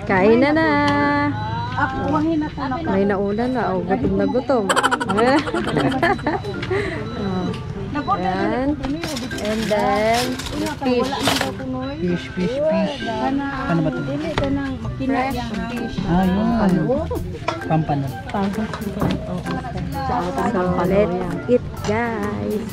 Kain na na. May nauna na. Oh, gutom na gutom. Yan. And then, fish. Fish. Ano ba ito? Fresh fish. Yun. Pampano. So, let's eat, guys.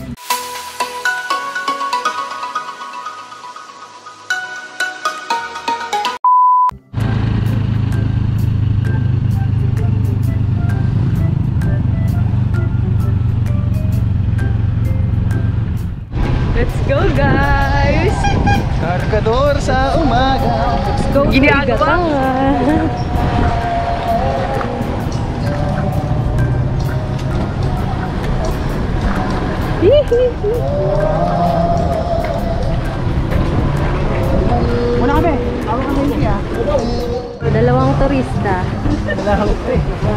Let's go, guys! Kargador sa umaga. Let's go, ginagawa! Muna kami. Ako kami siya. Dalawang turista. Dalawang turista.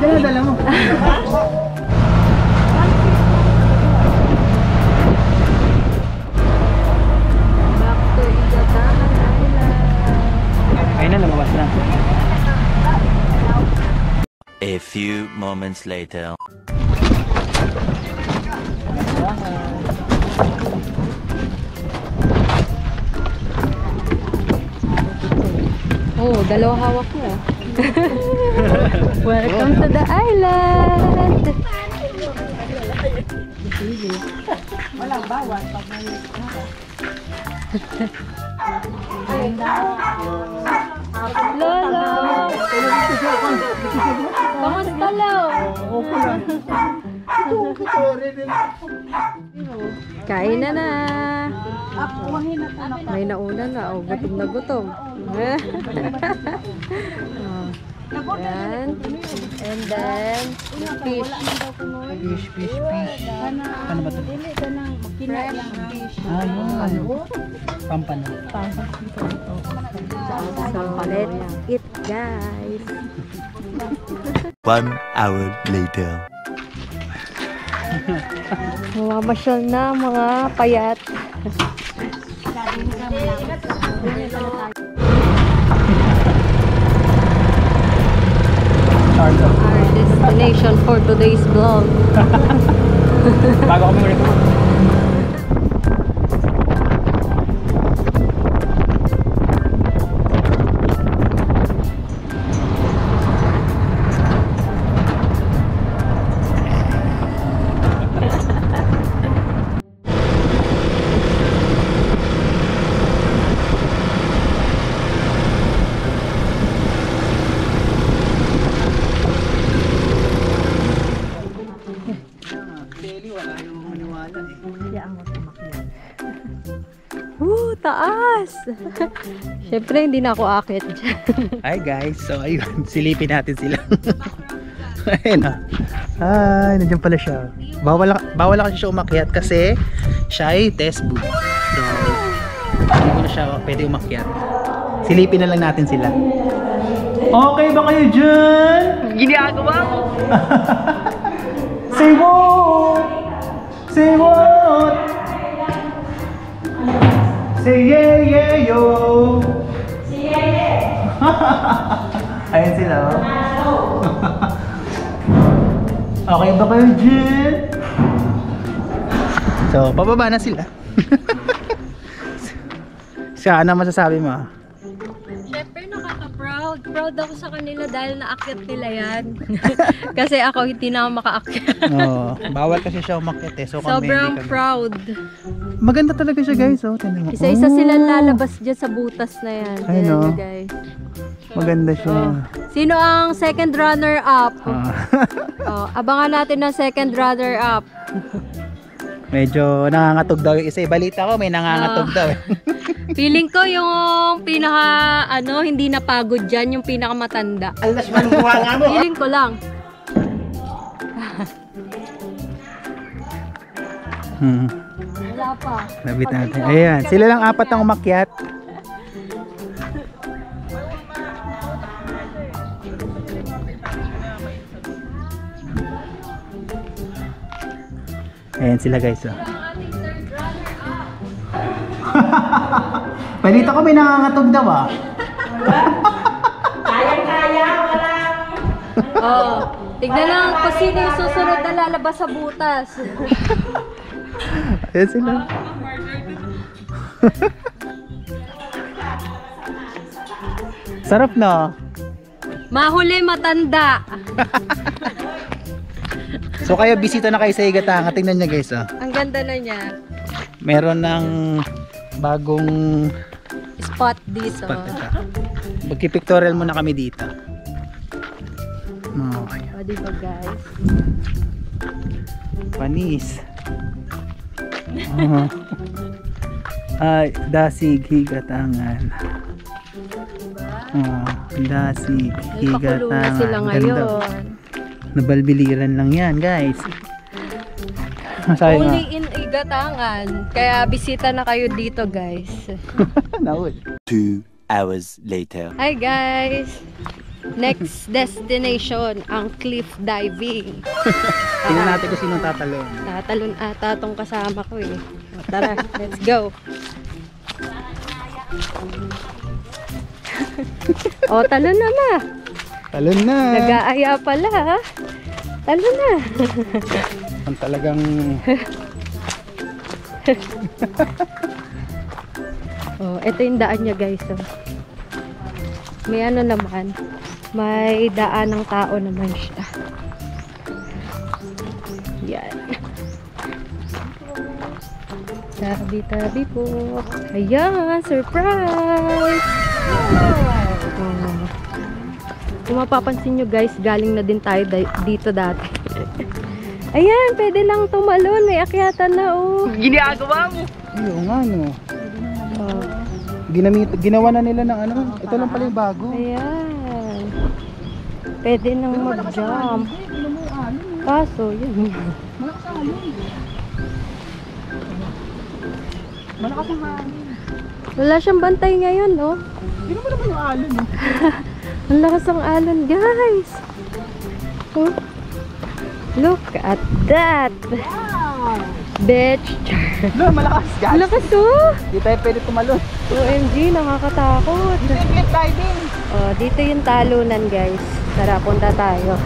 Dala, dala mo. Back to Igatahan Island. Ayun na, lumabas na. A few moments later. Oh, dalawa hawak mo. Welcome to the island! Walang bawal pag may Lolo! Kamusta, Lo? Kain na na! May nauna na. Oh, gutom na gutom. Yan. And then, fish. Fish. Ano ba ito? Fresh fish. Yun. Pampano. So, let's eat, guys. 1 hour later. Mamamasyal na mga payat. Our destination for today's vlog. Bago kami record. Taas! Siyempre, hindi na ako akit dyan. Hi guys, so ayun, silipin natin sila. Ayun na. Ay, nandiyan pala siya. Bawal kasi siya umakyat kasi siya ay test booth. So, hindi ko na siya pwede umakyat. Silipin na lang natin sila. Okay ba kayo dyan? Ginagawa mo! Say what? Say what? Say yeah, yo! Say yeah! Ayan sila, oh. Okay ba kayo dyan? So, pababa na sila. Siya, ano masasabi mo? Siyempre, nakaka-proud. Proud ako sa kanila dahil naakyat nila yan. Kasi ako, hindi na ako makaakyat. Oh, bawal kasi siya umakyat eh. So, Sobrang proud. Maganda talaga siya guys, oh. Tingnan mo. Isa-isa silang lalabas dyan sa butas na yan. Ay, Tingnan no? nyo, guys. Maganda siya. Oh. Sino ang second runner-up? Ah. Abangan natin ng second runner-up. Medyo nangangatog daw yung isa. Balita ko may nangangatog daw eh. Feeling ko yung pinaka, hindi napagod dyan, yung pinaka matanda. Alas manuha nga mo. Feeling ko lang. Wala pa. Labit natin. Ayan, sila lang apat ang umakyat. Ayan sila guys, oh. Balita ko may nangangatog daw ah. Kayang-kaya, walang... Oh, tignan lang kung sino yung susunod na lalabas sa butas. Ayan sila. Sarap na. Mahuli matanda. So kaya bisita na kayo sa Higatanga. Tingnan niya guys ah. Ang ganda na niya. Meron ng bagong Spot dito. spot ito. Magki-pictorial muna kami dito. Okay. O, diba guys? Panis. Ay, Dasig Higatangan. Dasig May pakulo na Higatangan. sila Ganda. ngayon. Nabalbiliran lang yan, guys. Sabi nga. Only in Higatangan. Kaya bisita na kayo dito guys. Naul. 2 hours later. Hi guys! Next destination, ang cliff diving. Tingnan natin kung sino tatalon. Tatalon ata tong kasama ko eh. O, tara, let's go. O, talon na ma. Talon na. Nag-aaya pala ha. Talon na. Ang talagang Oh, ito yung daan niya guys. Oh. May ano naman, may daan ng tao naman siya. Yan. Tabi-tabi po. Ayan, surprise! Oh. Kung mapapansin nyo guys, galing na din tayo dito dati. Ayan, pwede lang tumalon. May akyatan na oh. Ginagawa mo! oo nga no. Oh. Ginawa na nila ng ano. Ito lang pala yung bago. Ayan. Pwede nang mag-jump. Kaso, yun. Malakas ang hangin. Wala siyang bantay ngayon, no? Hindi naman naman yung alon eh. Ang lakas ng alon, guys. Oh. Look at that. Bitch. No, malakas guys. Lakas, oh. Hindi tayo pwede tumalon. OMG, nakakatakot. Cliff diving. Oh, dito yung talunan, guys. Tara, punta tayo.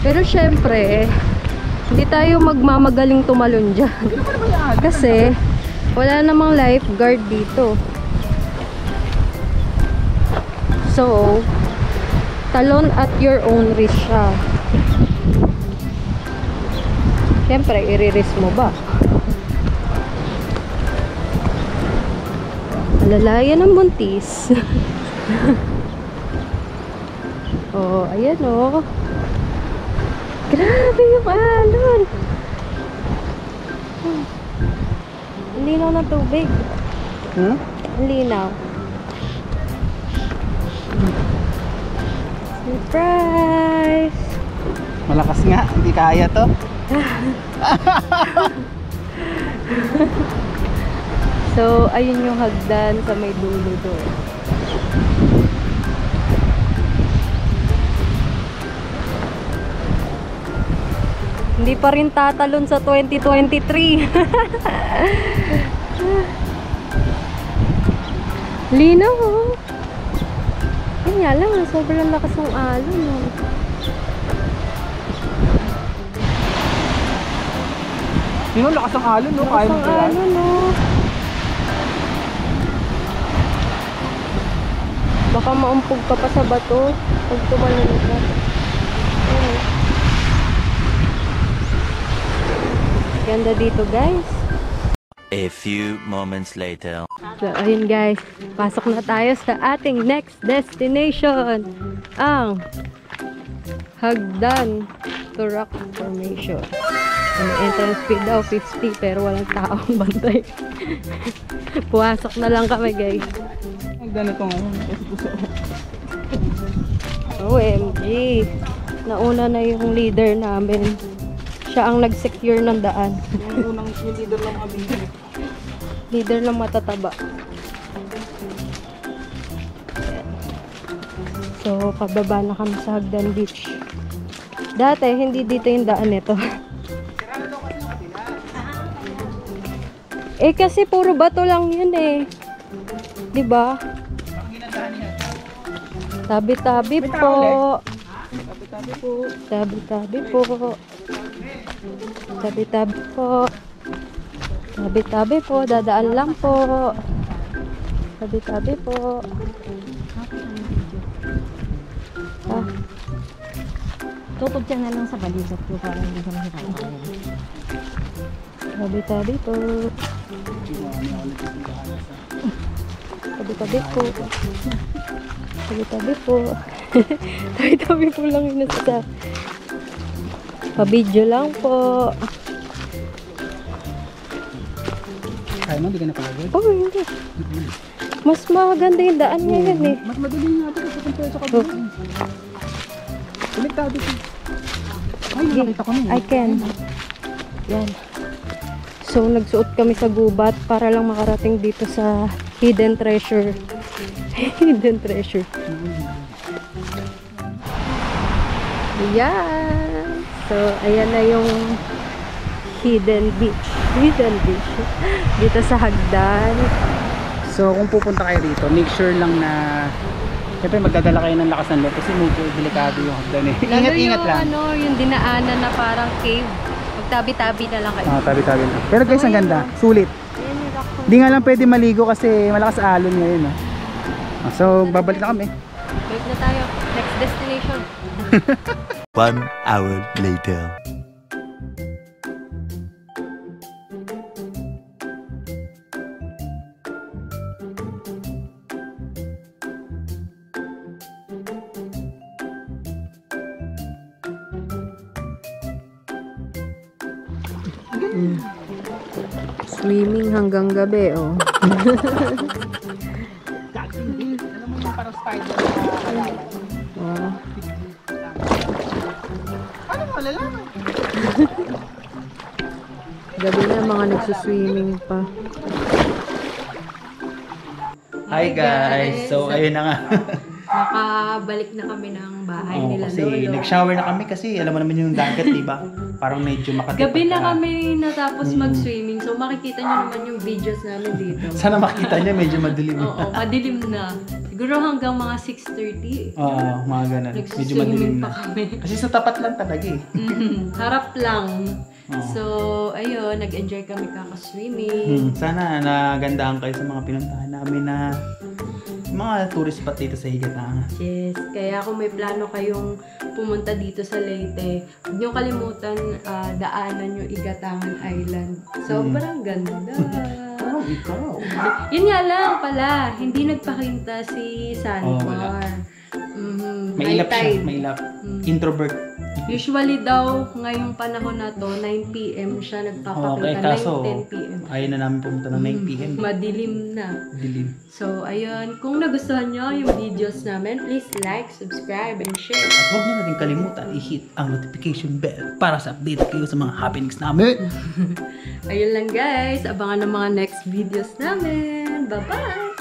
Pero syempre, hindi tayo magmamagaling tumalon dyan. Kasi, wala namang lifeguard dito. So, talon at your own risk siya. Syempre, i-risk mo ba? Alalayan ng buntis. Oh, ayan oh. Grabe yung alon. Ang linaw ng tubig. Hmm? Ang linaw. Surprise! Malakas nga. Hindi kaya to. So, ayun yung hagdan sa may dulo doon. Hindi pa rin tatalon sa 2023. Linaw oh. Yun nga lang, sobrang lakas ng alon oh. Yun ang lakas ng alon no. Lakas ng alon oh. Baka maumpog ka pa sa bato pag tumalon ka. Ayun. Ganda dito guys. A few moments later. So ayun guys, pasok na tayo sa ating next destination. Ang Hagdan to Rock Formation. Ang entrance fee daw 50 pero walang taong bantay. Puwasok na lang kami guys. Magdano itong OMG. Nauna na yung leader namin. Siya ang nag-secure ng daan. yung unang yung leader lang kami. Leader lang matataba. So, pababa na kami sa Hagdan Beach. Dati, hindi dito yung daan nito. Eh kasi puro bato lang yun eh. 'Di ba? Tabi-tabi po. Tabi-tabi po. Tabi-tabi po. Tabi-tabi po. Dadaan lang po. Tabi-tabi po. Ah. Tutog ka na lang sa balikat ko para hindi ka mahirapan. Tabi-tabi po. Tabi-tabi po. Tabi-tabi po. Tabi-tabi po lang yun sa pa-video lang po. Kaya mo, hindi ka napagod? Oh, hindi. Mas maganda yung daan ngayon eh. Mas madali nga ito kasi kung sa kabila. Konektado siya. Ay, nakita ko na I can. Yan. So, nagsuot kami sa gubat para lang makarating dito sa hidden treasure. Hidden treasure. Ayan. So, ayan na yung hidden beach. Hidden beach. Dito sa hagdan. So kung pupunta kayo dito, make sure lang na siyempre magdadala kayo ng lakas ng loob kasi medyo delikado yung hagdan eh. Ingat-ingat lang. Ano, yung dinaanan na parang cave. Magtabi-tabi na lang kayo. Tabi-tabi lang. Pero guys, ang ganda. Sulit. Ayan yung rock. Hindi nga lang pwede maligo kasi malakas alon ngayon. So babalik na kami. Wait na tayo. Next destination. 1 hour later. Swimming hanggang gabi, oh. Alam mo yung parang spider na Oh. ano mo, malalaman? Gabi na, mga nagsuswimming pa. Hi guys! So ayun na nga. Nakabalik na kami ng bahay nila kasi lolo. nag-shower na kami kasi alam mo naman yung dagat, di ba? Parang medyo makatipid. Gabi na kami natapos mag-swimming. So makikita nyo naman yung videos namin dito. Sana makita niya medyo madilim. Oo, madilim na. Siguro hanggang mga 6:30. Oo, mga ganun. Medyo madilim Nagsuswimming na. pa kami. Kasi sa tapat lang talaga eh. Harap lang. Oo. So, ayun, nag-enjoy kami kakaswimming. Sana nagandahan kayo sa mga pinuntahan namin na mga tourist spot dito sa Higatangan. Yes, kaya kung may plano kayong pumunta dito sa Leyte, huwag niyong kalimutan daanan yung Igatangan Island. Sobrang ganda. Parang ikaw. Yun nga lang pala, hindi nagpakita si Sandbar. May ilap siya, may ilap. Introvert. Usually daw, ngayong panahon na to, 9 p.m. siya nagpapakita. kaso 9, 10 p.m. ayaw na namin pumunta ng 9 p.m. Madilim na. Dilim. So, ayun. Kung nagustuhan nyo yung videos namin, please like, subscribe, and share. At huwag niyo na rin kalimutan i-hit ang notification bell para sa update kayo sa mga happenings namin. Ayun lang guys. Abangan ng mga next videos namin. Bye-bye!